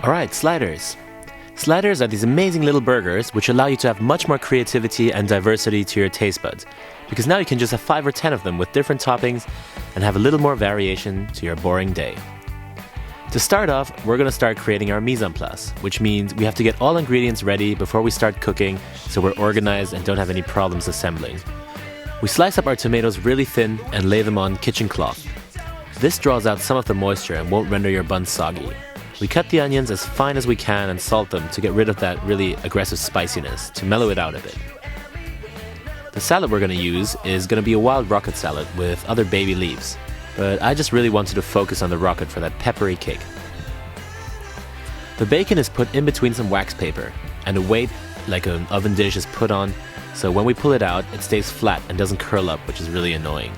Alright, sliders. Sliders are these amazing little burgers which allow you to have much more creativity and diversity to your taste buds, because now you can just have 5 or 10 of them with different toppings and have a little more variation to your boring day. To start off, we're going to start creating our mise en place, which means we have to get all ingredients ready before we start cooking so we're organized and don't have any problems assembling. We slice up our tomatoes really thin and lay them on kitchen cloth. This draws out some of the moisture and won't render your bun soggy. We cut the onions as fine as we can and salt them to get rid of that really aggressive spiciness, to mellow it out a bit. The salad we're going to use is going to be a wild rocket salad with other baby leaves, but I just really wanted to focus on the rocket for that peppery kick. The bacon is put in between some wax paper, and a weight, like an oven dish, is put on, so when we pull it out, it stays flat and doesn't curl up, which is really annoying.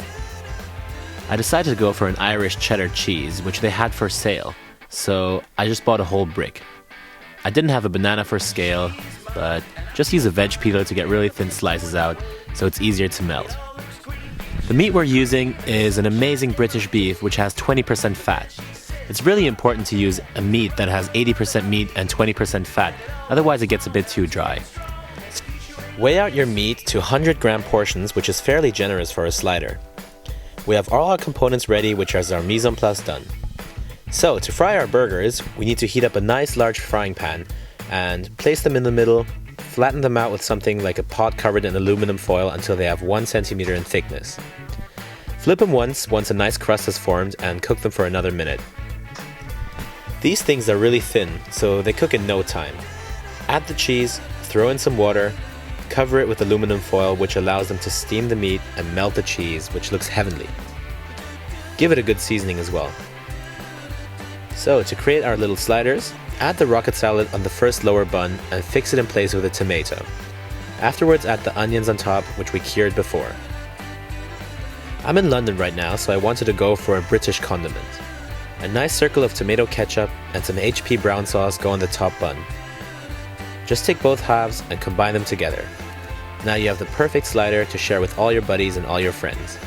I decided to go for an Irish cheddar cheese, which they had for sale, so I just bought a whole brick. I didn't have a banana for scale, but just use a veg peeler to get really thin slices out, so it's easier to melt. The meat we're using is an amazing British beef which has 20% fat. It's really important to use a meat that has 80% meat and 20% fat, otherwise it gets a bit too dry. Weigh out your meat to 100 gram portions, which is fairly generous for a slider. We have all our components ready, which is our mise en place done. So, to fry our burgers, we need to heat up a nice large frying pan and place them in the middle, flatten them out with something like a pot covered in aluminum foil until they have 1 centimeter in thickness. Flip them once a nice crust has formed, and cook them for another minute. These things are really thin, so they cook in no time. Add the cheese, throw in some water, cover it with aluminum foil, which allows them to steam the meat and melt the cheese, which looks heavenly. Give it a good seasoning as well. So, to create our little sliders, add the rocket salad on the first lower bun and fix it in place with a tomato. Afterwards, add the onions on top, which we cured before. I'm in London right now, so I wanted to go for a British condiment. A nice circle of tomato ketchup and some HP brown sauce go on the top bun. Just take both halves and combine them together. Now you have the perfect slider to share with all your buddies and all your friends.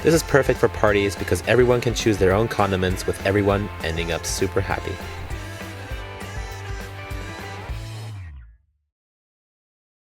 This is perfect for parties because everyone can choose their own condiments, with everyone ending up super happy.